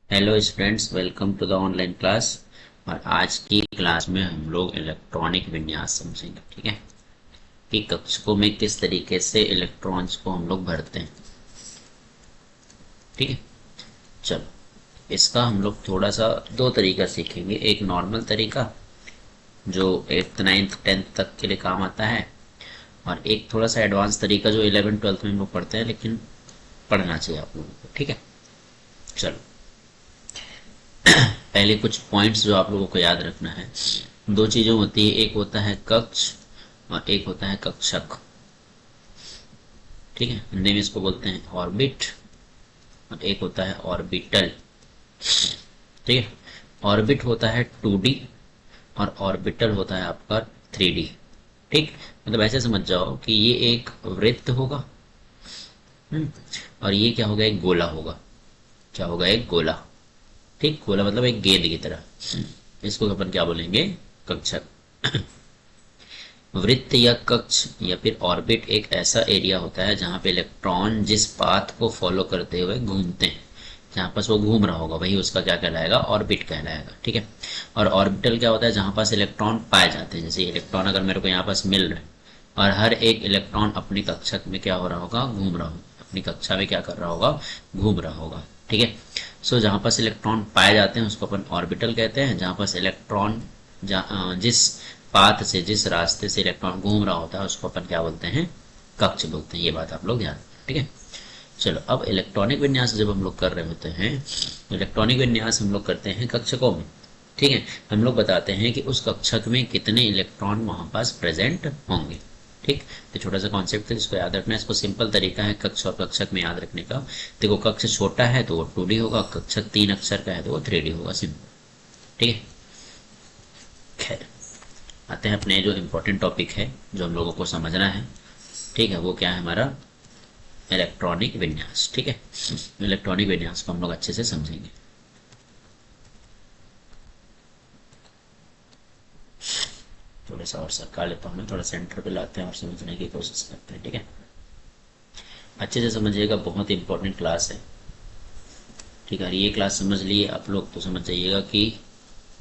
Hello students, welcome to the online class. और आज की क्लास में हम लोग इलेक्ट्रॉनिक विन्यास समझेंगे। ठीक है, कि कक्षकों में किस तरीके से इलेक्ट्रॉन्स को हम लोग भरते हैं। ठीक है, चलो इसका हम लोग थोड़ा सा दो तरीका सीखेंगे। एक नॉर्मल तरीका जो 8th 9th 10th तक के लिए काम आता है, और एक थोड़ा सा एडवांस तरीका जो 11th 12th में हम लोग पढ़ते हैं, लेकिन पढ़ना चाहिए आप लोगों को। ठीक है, चलो पहले कुछ पॉइंट्स जो आप लोगों को याद रखना है। दो चीजें होती है, एक होता है कक्ष और एक होता है कक्षक। ठीक है, हिंदी में इसको बोलते हैं ऑर्बिट, और एक होता है ऑर्बिटल। ठीक है, ऑर्बिट होता है 2D और ऑर्बिटल होता है आपका 3D। ठीक, मतलब ऐसे समझ जाओ कि ये एक वृत्त होगा, और ये क्या होगा, एक गोला होगा। क्या होगा, एक गोला। ठीक, गोला मतलब एक गेंद की तरह। इसको अपन क्या बोलेंगे, कक्षक। वृत्त या कक्ष या फिर ऑर्बिट एक ऐसा एरिया होता है जहां पे इलेक्ट्रॉन जिस पाथ को फॉलो करते हुए घूमते हैं, जहां पास वो घूम रहा होगा, वही उसका क्या कहलाएगा, ऑर्बिट कहलाएगा। ठीक है, और ऑर्बिटल क्या होता है, जहां पास इलेक्ट्रॉन पाए जाते हैं। जैसे इलेक्ट्रॉन अगर मेरे को यहाँ पास मिल रहा है और हर एक इलेक्ट्रॉन अपनी कक्षक में क्या हो रहा होगा, घूम रहा होगा, अपनी कक्षा में क्या कर रहा होगा, घूम रहा होगा। ठीक है, सो जहां पास इलेक्ट्रॉन पाए जाते हैं उसको अपन ऑर्बिटल कहते हैं। जहां पास इलेक्ट्रॉन जिस पाथ से, जिस रास्ते से इलेक्ट्रॉन घूम रहा होता है, उसको अपन क्या बोलते हैं, कक्ष बोलते हैं। ये बात आप लोग ध्यान रखें। ठीक है, चलो अब इलेक्ट्रॉनिक विन्यास जब हम लोग कर रहे होते हैं, इलेक्ट्रॉनिक विन्यास हम लोग करते हैं कक्षकों में। ठीक है, हम लोग बताते हैं कि उस कक्षक में कितने इलेक्ट्रॉन वहां पास प्रेजेंट होंगे। ठीक, तो छोटा सा कॉन्सेप्ट है जिसको याद रखना है। इसको सिंपल तरीका है कक्ष और कक्षक में याद रखने का। देखो, कक्ष छोटा है तो वो 2D होगा, कक्षक 3 अक्षर का है तो वो 3D होगा, सिंपल। ठीक है, खैर आते हैं अपने जो इम्पोर्टेंट टॉपिक है, जो हम लोगों को समझना है। ठीक है, वो क्या है हमारा, इलेक्ट्रॉनिक विन्यास। ठीक है, इलेक्ट्रॉनिक विन्यास को हम लोग अच्छे से समझेंगे। थोड़ा सा और सरका लेता हूँ मैं, थोड़ा सेंटर पे लाते हैं और समझने की कोशिश करते हैं। ठीक है, अच्छे से समझिएगा, बहुत इंपॉर्टेंट क्लास है। ठीक है, ये क्लास समझ लिए आप लोग तो समझ जाइएगा कि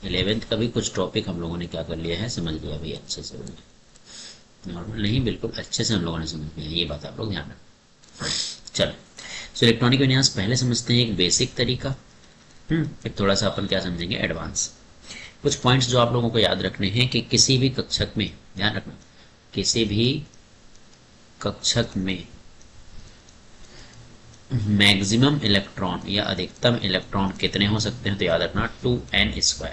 11th का भी कुछ टॉपिक हम लोगों ने क्या कर लिया है, समझ लिया भाई अच्छे से। नॉर्मल नहीं, बिल्कुल अच्छे से हम लोगों ने समझ लिया, ये बात आप लोग ध्यान रखें। चलो, सो इलेक्ट्रॉनिक विन्यास पहले समझते हैं, एक बेसिक तरीका। फिर थोड़ा सा अपन क्या समझेंगे, एडवांस। कुछ पॉइंट्स जो आप लोगों को याद रखने हैं कि किसी भी कक्षक में, ध्यान रखना, किसी भी कक्षक में मैक्सिमम इलेक्ट्रॉन या अधिकतम इलेक्ट्रॉन कितने हो सकते हैं, तो याद रखना 2n²।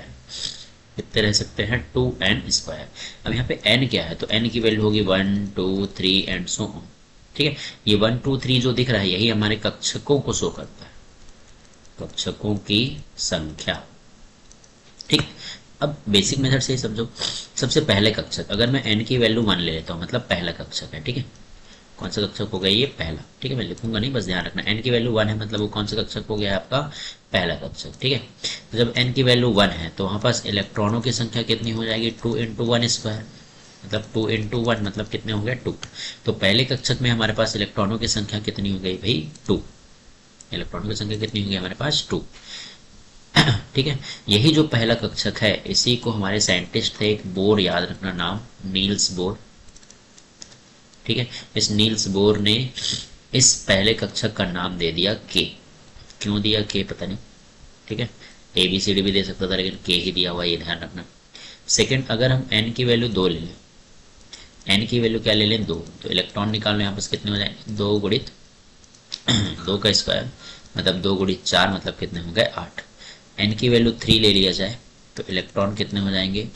कितने रह सकते हैं, 2n²। अब यहाँ पे n क्या है, तो n की वैल्यू होगी 1 2 3 एंड सो ऑन। ठीक है, ये 1 2 3 जो दिख रहा है यही हमारे कक्षकों को शो करता है, कक्षकों की संख्या। ठीक, अब बेसिक मेथड से ही समझो। सबसे पहले कक्षक, अगर मैं n की वैल्यू 1 ले लेता हूँ, मतलब पहला कक्षक है। ठीक है, कौन सा कक्षक हो गया, ये पहला। ठीक है, मैं लिखूंगा नहीं, बस ध्यान रखना, n की वैल्यू 1 है, मतलब वो कौन सा कक्षक हो गया आपका, पहला कक्षक। ठीक है, तो जब n की वैल्यू 1 है तो वहां पास इलेक्ट्रॉनों की संख्या कितनी हो जाएगी, 2 × 1²। मतलब 2 × 1 मतलब कितने हो गए, 2। तो पहले कक्षक में हमारे पास इलेक्ट्रॉनों की संख्या कितनी हो गई भाई, 2। इलेक्ट्रॉनों की संख्या कितनी हो गई हमारे पास, 2। ठीक है, यही जो पहला कक्षक है, इसी को हमारे साइंटिस्ट थे, एक बोर, याद रखना नाम, नील्स बोर। ठीक है, इस नील्स बोर ने इस पहले कक्षक का नाम दे दिया के। क्यों दिया के पता नहीं। ठीक है, ABCD भी दे सकता था, लेकिन के ही दिया हुआ, ये ध्यान रखना। सेकंड, अगर हम n की वैल्यू 2 ले लें, n की वैल्यू क्या ले लें, 2, तो इलेक्ट्रॉन निकालने यहाँ पास कितने हो जाएंगे, 2 गुणित 2 का स्क्वायर, मतलब 2 गुणित 4, मतलब कितने हो गए, 8। n की वैल्यू 3 ले लिया जाए तो इलेक्ट्रॉन कितने हो जाएंगे,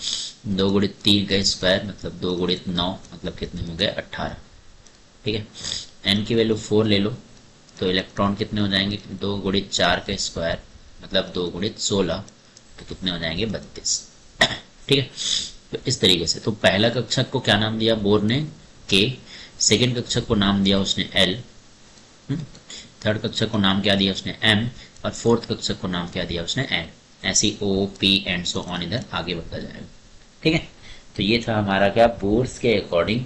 2 गुणित 3 का स्क्वायर, मतलब 2 गुणित 9, मतलब कितने हो गए, 18। ठीक है, n की वैल्यू 4 ले लो तो इलेक्ट्रॉन कितने हो जाएंगे, 2 गुणित 4 का स्क्वायर, मतलब 2 गुणित 16, तो कितने हो जाएंगे, 32। ठीक है, तो इस तरीके से, तो पहला कक्षक को क्या नाम दिया बोर ने, के। सेकेंड कक्षक को नाम दिया उसने एल। थर्ड कक्षक को नाम क्या दिया उसने, एम। और फोर्थ कक्षक को नाम क्या दिया उसने, एन। ऐसी O P and so on इधर आगे बढ़ता जाएगा। ठीक है, तो ये था हमारा क्या, बोर्स के अकॉर्डिंग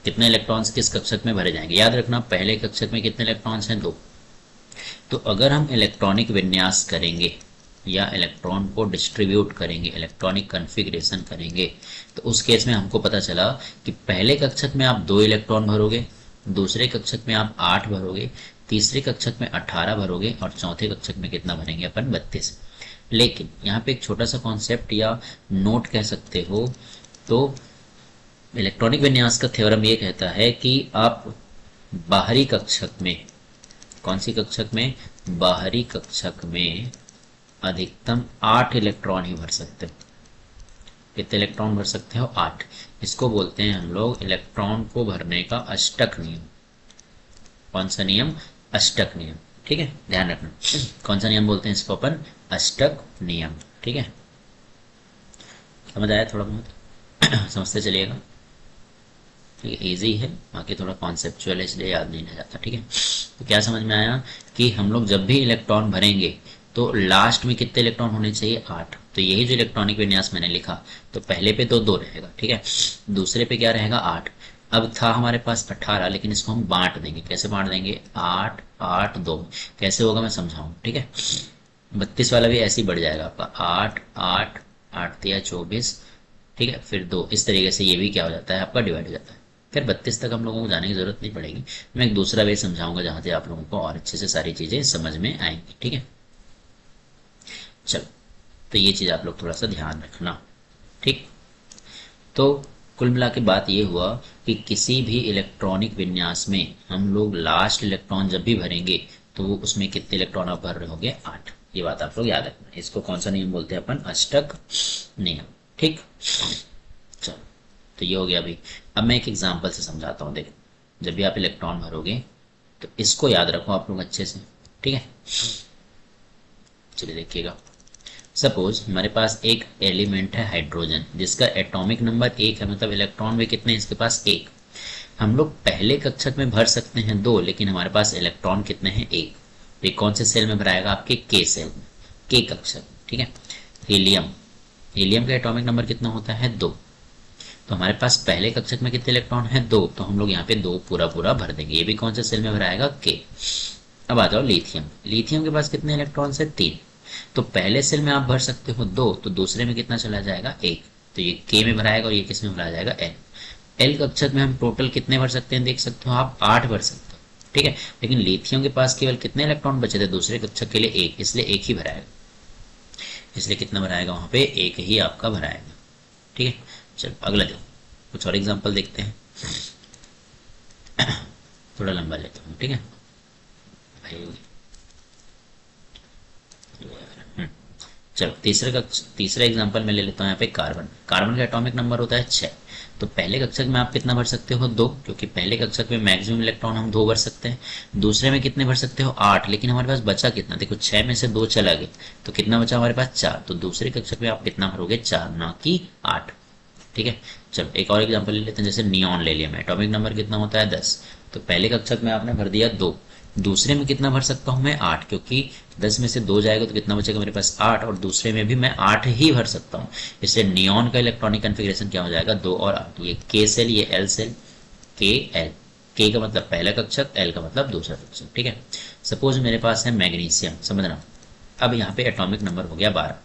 कितने इलेक्ट्रॉन्स किस कक्षक में भरे जाएंगे। याद रखना, पहले कक्षक में कितने इलेक्ट्रॉन्स हैं, 2। तो अगर हम इलेक्ट्रॉनिक विन्यास करेंगे या इलेक्ट्रॉन को डिस्ट्रीब्यूट करेंगे, इलेक्ट्रॉनिक कन्फिग्रेशन करेंगे, तो उस केस में हमको पता चला कि पहले कक्षक में आप 2 इलेक्ट्रॉन भरोगे, दूसरे कक्षक में आप 8 भरोगे, तीसरे कक्षक में 18 भरोगे और चौथे कक्षक में कितना भरेंगे अपन 32। लेकिन यहाँ पे एक छोटा सा कॉन्सेप्ट या नोट कह सकते हो, तो इलेक्ट्रॉनिक विन्यास का थ्योरम ये कहता है कि आप बाहरी कक्षक में, कौन सी कक्षक में, बाहरी कक्षक में अधिकतम 8 इलेक्ट्रॉन ही भर सकते हो। कितने इलेक्ट्रॉन भर सकते हो? 8। इसको बोलते हैं हम लोग इलेक्ट्रॉन को भरने का अष्टक नियम। कौन सा नियम? अष्टक नियम। ठीक है, ध्यान रखना कौन सा नियम बोलते हैं इसको अपन? अष्टक नियम। ठीक है, समझ आया थोड़ा बहुत? समझते चलिएगा। ठीक है, इजी है, बाकी थोड़ा कॉन्सेप्चुअल है इसलिए याद नहीं रह जाता। ठीक है, तो क्या समझ में आया कि हम लोग जब भी इलेक्ट्रॉन भरेंगे तो लास्ट में कितने इलेक्ट्रॉन होने चाहिए? 8। तो यही जो इलेक्ट्रॉनिक विन्यास मैंने लिखा, तो पहले पे तो 2 रहेगा, ठीक है, दूसरे पे क्या रहेगा? 8। अब था हमारे पास 18, लेकिन इसको हम बांट देंगे। कैसे बांट देंगे? 8 8 2। कैसे होगा मैं समझाऊं, ठीक है। 32 वाला भी ऐसे ही बढ़ जाएगा आपका, 8 8 8 3 24, ठीक है, फिर 2। इस तरीके से ये भी क्या हो जाता है आपका? डिवाइड हो जाता है। फिर 32 तक हम लोगों को जाने की जरूरत नहीं पड़ेगी, मैं एक दूसरा वे समझाऊंगा जहां से आप लोगों को और अच्छे से सारी चीजें समझ में आएंगी। ठीक है, चलो, तो ये चीज आप लोग थोड़ा सा ध्यान रखना। ठीक, तो कुल मिला के बात ये हुआ कि किसी भी इलेक्ट्रॉनिक विन्यास में हम लोग लास्ट इलेक्ट्रॉन जब भी भरेंगे तो उसमें कितने इलेक्ट्रॉन आप भर रहे होंगे? 8। ये बात आप लोग याद रखना। इसको कौन सा नियम बोलते हैं अपन? अष्टक नियम। ठीक, चलो, तो ये हो गया अभी। अब मैं एक एग्जांपल से समझाता हूँ। देखो, जब भी आप इलेक्ट्रॉन भरोगे तो इसको याद रखो आप लोग अच्छे से। ठीक है, चलिए देखिएगा। सपोज हमारे पास एक एलिमेंट है हाइड्रोजन, जिसका एटॉमिक नंबर 1 है, मतलब इलेक्ट्रॉन भी कितने हैं इसके पास? 1। हम लोग पहले कक्षक में भर सकते हैं 2, लेकिन हमारे पास इलेक्ट्रॉन कितने हैं? 1। तो कौन से सेल में भराएगा? आपके के सेल में, के कक्षक। ठीक है, हीलियम, हीलियम का एटॉमिक नंबर कितना होता है? 2। तो हमारे पास पहले कक्षक में कितने इलेक्ट्रॉन है? 2। तो हम लोग यहाँ पे 2 पूरा पूरा भर देंगे। ये भी कौन से सेल में भराएगा? के। अब आ जाओ लिथियम, लिथियम के पास कितने इलेक्ट्रॉन है? 3। तो पहले सेल में आप भर सकते हो 2, तो दूसरे में कितना चला जाएगा? 1। तो ये के में भराएगा और ये किस में भरा जाएगा? एल। एल कक्षक में हम टोटल कितने भर सकते हैं? देख सकते हो आप, 8 भर सकते हो। ठीक है, लेकिन लिथियम के पास केवल कितने इलेक्ट्रॉन बचे थे दूसरे कक्षक के लिए? 1, इसलिए 1 ही भराएगा। इसलिए कितना भराएगा वहां पे? 1 ही आपका भराएगा। ठीक है, चलो अगला देखो, कुछ और एग्जाम्पल देखते हैं। थोड़ा लंबा लेता हूँ, ठीक है भाई। चलो तीसरा एग्जांपल मैं ले लेता हूँ यहाँ पे। कार्बन, कार्बन का एटॉमिक नंबर होता है 6। तो पहले कक्षक में आप कितना भर सकते हो? 2, क्योंकि पहले कक्षक में मैक्सिमम इलेक्ट्रॉन हम 2 भर सकते हैं। दूसरे में कितने भर सकते हो? 8, लेकिन हमारे पास बचा कितना? देखो 6 में से 2 चला गया, तो कितना बचा हमारे पास? 4। तो दूसरे कक्षक में आप कितना भरोगे? 4, ना कि 8। ठीक है, चलो एक और एग्जाम्पल ले लेते हैं। जैसे नियॉन ले लिया मैं, एटॉमिक नंबर कितना होता है? 10। तो पहले कक्षक में आपने भर दिया 2, दूसरे में कितना भर सकता हूं मैं? 8, क्योंकि 10 में से 2 जाएगा तो कितना बचेगा मेरे पास? 8, और दूसरे में भी मैं 8 ही भर सकता हूं। इसलिए नियॉन का इलेक्ट्रॉनिक कन्फिग्रेशन क्या हो जाएगा? 2 और 8। ये के सेल, ये एल सेल, के एल। के का मतलब पहला कक्षक, एल का मतलब दूसरा कक्षक। ठीक है, सपोज मेरे पास है मैग्नीशियम, समझना। अब यहाँ पे एटॉमिक नंबर हो गया 12।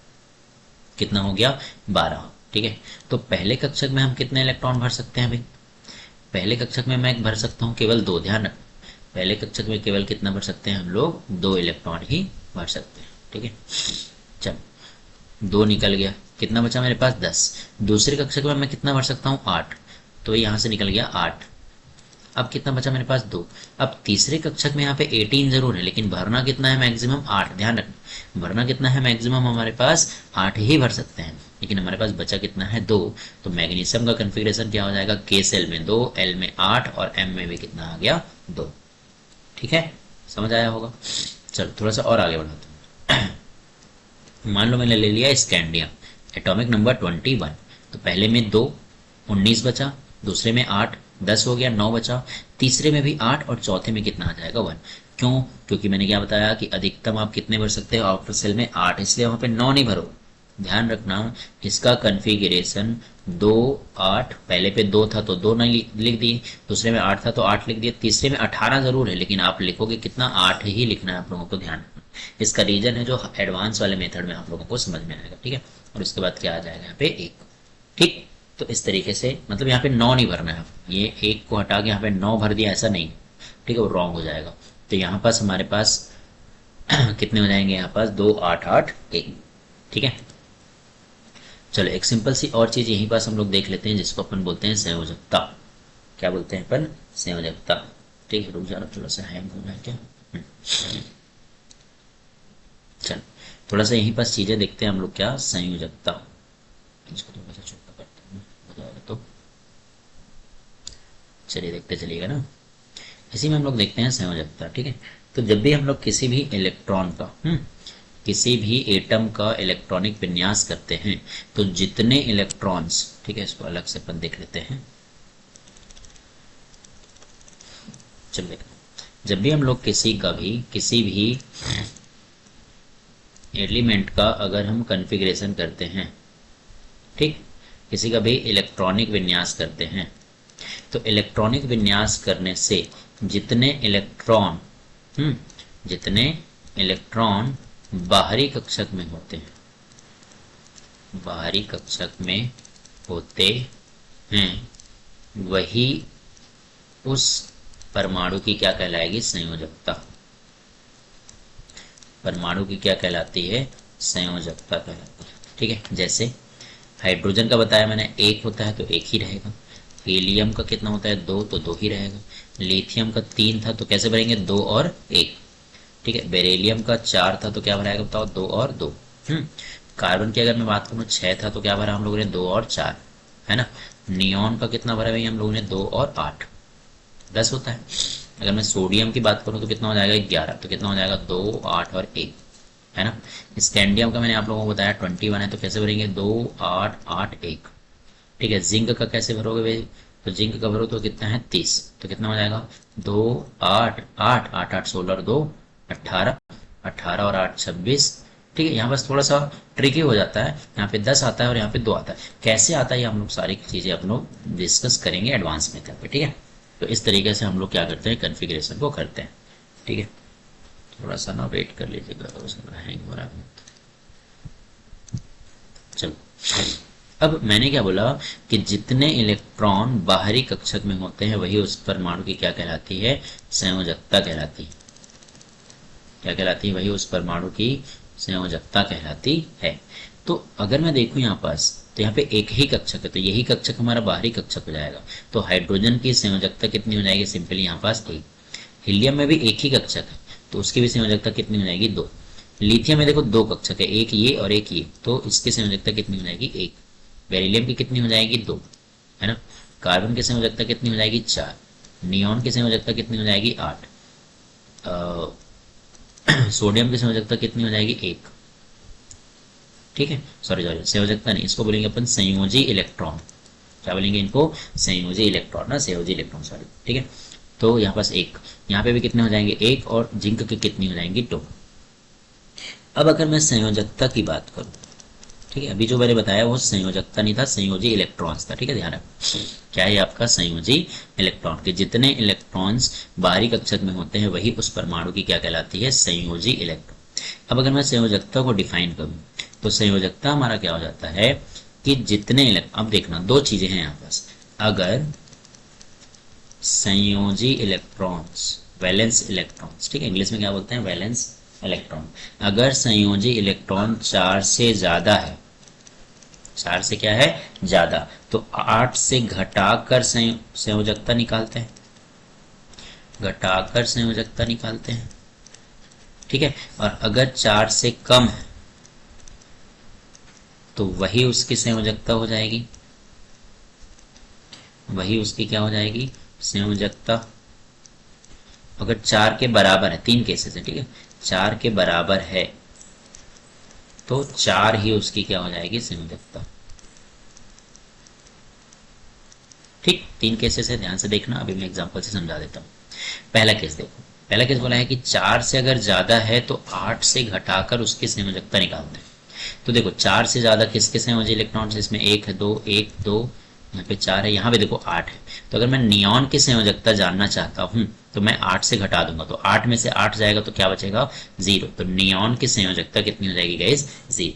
कितना हो गया? 12। ठीक है, तो पहले कक्षक में हम कितने इलेक्ट्रॉन भर सकते हैं भाई? पहले कक्षक में मैं भर सकता हूँ केवल 2। ध्यान रखना, पहले कक्षक में केवल कितना भर सकते हैं हम लोग? 2 इलेक्ट्रॉन ही भर सकते हैं। ठीक है, चलो 2 निकल गया, कितना बचा मेरे पास? 10। दूसरे कक्षक में मैं कितना भर सकता हूँ? 8। तो यहाँ से निकल गया 8। अब कितना बचा मेरे पास? 2। अब तीसरे कक्षक में यहाँ पे 18 जरूर है, लेकिन भरना कितना है मैक्सिमम? 8। ध्यान रखना, भरना कितना है मैक्सिमम? हमारे पास 8 ही भर सकते हैं, लेकिन हमारे पास बचा कितना है? 2। तो मैग्नीशियम का कन्फिग्रेशन क्या हो जाएगा? के सेल में 2, एल में 8 और एम में भी कितना आ गया? 2। ठीक है, समझ आया होगा। चलो थोड़ा सा और आगे बढ़ाते हैं। मान लो मैंने ले लिया स्कैंडियम, एटॉमिक नंबर 21। तो पहले में 2, 19 बचा, दूसरे में 8, 10 हो गया, 9 बचा, तीसरे में भी 8 और चौथे में कितना आ जाएगा? 1। क्यों? क्योंकि मैंने क्या बताया कि अधिकतम आप कितने भर सकते हो आउटर सेल में? 8, इसलिए वहां पे 9 नहीं भरो। ध्यान रखना, इसका कन्फिगरेशन 2 8, पहले पे 2 था तो 2 नहीं लिख दिए, दूसरे में 8 था तो 8 लिख दिए, तीसरे में 18 जरूर है, लेकिन आप लिखोगे कितना? 8 ही लिखना है आप लोगों को, ध्यान रखना। इसका रीजन है जो एडवांस वाले मेथड में आप लोगों को समझ में आएगा, ठीक है। और उसके बाद क्या आ जाएगा यहाँ पे 1, ठीक। तो इस तरीके से मतलब यहाँ पे 9 नहीं भरना है, ये 1 को हटा के यहाँ पे 9 भर दिया, ऐसा नहीं, ठीक है, वो रॉन्ग हो जाएगा। तो यहाँ पास हमारे पास कितने हो जाएंगे, यहाँ पास 2 8 8 1, ठीक है। चलो एक सिंपल सी और चीज यहीं पास हम लोग देख लेते हैं, जिसको अपन बोलते हैं संयोजकता। क्या बोलते हैं अपन, संयोजकता, ठीक है। रुक जा, थोड़ा सा हैंग हो रहा है क्या। चल थोड़ा सा यहीं पास चीजें देखते हैं हम लोग, क्या संयोजकता, इसको थोड़ा सा छोटा करते हैं, हो जाएगा तो चलिए देखते चलिएगा ना। इसी में हम लोग देखते हैं संयोजकता, ठीक है। तो जब भी हम लोग किसी भी इलेक्ट्रॉन का किसी भी एटम का इलेक्ट्रॉनिक विन्यास करते हैं, तो जितने इलेक्ट्रॉन्स, ठीक है, इसको अलग से अपन देख लेते हैं। चल देखो, जब भी हम लोग किसी भी एलिमेंट का अगर हम कॉन्फ़िगरेशन करते हैं, ठीक, किसी का भी इलेक्ट्रॉनिक विन्यास करते हैं, तो इलेक्ट्रॉनिक विन्यास करने से जितने इलेक्ट्रॉन बाहरी कक्षक में होते हैं, वही उस परमाणु की क्या कहलाएगी, संयोजकता। परमाणु की क्या कहलाती है, संयोजकता कहलाती है, ठीक है। जैसे हाइड्रोजन का बताया मैंने, 1 होता है तो 1 ही रहेगा। हीलियम का कितना होता है, 2, तो 2 ही रहेगा। लिथियम का 3 था तो कैसे भरेंगे, 2 और 1, ठीक है। बेरिलियम का 4 था तो क्या भराएगा बताओ, 2 और 2। कार्बन की अगर मैं बात करूँ 6 था तो क्या भरा हम लोगों ने, 2 और 4, है ना। नियॉन का कितना भरा भाई हम लोगों ने, 2 और 8, 10 होता है। अगर मैं सोडियम की बात करूँ तो कितना हो जाएगा, 11, तो कितना हो जाएगा, 2 8 और 1, है ना। स्कैंडियम का मैंने आप लोगों को बताया 21 है, तो कैसे भरेंगे, 2 8 8 1, ठीक है। जिंक का कैसे भरोगे भाई, तो जिंक का भरो तो कितना है, 30, तो कितना हो जाएगा, 2 8 8 8 8 16 और 2 18, 18 और 8 26, ठीक है। यहाँ बस थोड़ा सा ट्रिकी हो जाता है, यहाँ पे 10 आता है और यहाँ पे 2 आता है। कैसे आता है ये हम लोग सारी चीजें हम लोग डिस्कस करेंगे एडवांस मेथड पे, ठीक है। तो इस तरीके से हम लोग क्या करते हैं, कॉन्फ़िगरेशन को करते हैं, ठीक है। थोड़ा सा ना वेट कर लीजिएगा, हैंग हो रहा है। चलो अब मैंने क्या बोला कि जितने इलेक्ट्रॉन बाहरी कक्षक में होते हैं वही उस परमाणु की क्या कहलाती है, संयोजकता कहलाती है। क्या कहलाती है, वही उस परमाणु की संयोजकता कहलाती है। तो अगर मैं देखूं यहाँ पास, तो यहाँ पे एक ही कक्षक है, तो यही कक्षक हमारा बाहरी कक्षक हो जाएगा। तो हाइड्रोजन की संयोजकता कितनी हो जाएगी, सिंपली यहाँ पास 1। हीलियम में भी एक ही कक्षक है, तो उसकी भी संयोजकता कितनी हो जाएगी, 2। लिथियम में देखो 2 कक्षक है, एक ये और एक ये, तो इसकी संयोजकता कितनी हो जाएगी, 1। बेरिलियम की कितनी हो जाएगी, 2, है ना। कार्बन की संयोजकता कितनी हो जाएगी, 4। नियॉन की संयोजकता कितनी हो जाएगी, 8। सोडियम की संयोजकता कितनी हो जाएगी, 1, ठीक है। सॉरी संयोजकता नहीं, इसको बोलेंगे अपन संयोजी इलेक्ट्रॉन। क्या बोलेंगे इनको, संयोजी इलेक्ट्रॉन ना, संयोजी इलेक्ट्रॉन, सॉरी, ठीक है। तो यहाँ पास 1, यहाँ पे भी कितने हो जाएंगे, 1, और जिंक की कितनी हो जाएंगी, 2। अब अगर मैं संयोजकता की बात करूं, ठीक है, अभी जो मैंने बताया वो संयोजकता नहीं था, संयोजी इलेक्ट्रॉन्स था, ठीक है। ध्यान रखो क्या है आपका, संयोजी इलेक्ट्रॉन के जितने इलेक्ट्रॉन्स बाहरी कक्षक में होते हैं वही उस परमाणु की क्या कहलाती है, संयोजी इलेक्ट्रॉन। अब अगर मैं संयोजकता को डिफाइन करूं तो संयोजकता हमारा क्या हो जाता है कि जितने अब देखना 2 चीजें हैं यहाँ पास। अगर संयोजी इलेक्ट्रॉन्स, वैलेंस इलेक्ट्रॉन्स, ठीक है, इंग्लिश में क्या बोलते हैं, वैलेंस इलेक्ट्रॉन। अगर संयोजी इलेक्ट्रॉन 4 से ज्यादा है, 4 से क्या है, ज्यादा, तो 8 से घटाकर संयोजकता निकालते हैं, घटाकर संयोजकता निकालते हैं, ठीक है। और अगर 4 से कम है तो वही उसकी संयोजकता हो जाएगी, वही उसकी क्या हो जाएगी, संयोजकता। अगर 4 के बराबर है, 3 केसेस है, ठीक है, 4 के बराबर है तो 4 ही उसकी क्या हो जाएगी, संयोजकता, ठीक। 3 केसेस है, ध्यान से देखना, अभी मैं एग्जांपल से समझा देता हूँ। पहला केस देखो, पहला केस बोला है कि 4 से अगर ज्यादा है तो 8 से घटाकर उसकी संयोजकता निकालते हैं। तो देखो 4 से ज्यादा किसके संयोजी इलेक्ट्रॉन्स, इसमें 1 है, 2 1 2, यहाँ पे 4 है, यहाँ पे देखो 8 है। तो अगर मैं नियॉन की संयोजकता जानना चाहता हूँ तो मैं 8 से घटा दूंगा, तो 8 में से 8 जाएगा तो क्या बचेगा 0। तो नियॉन की संयोजकता कितनी हो जाएगी गाइस 0।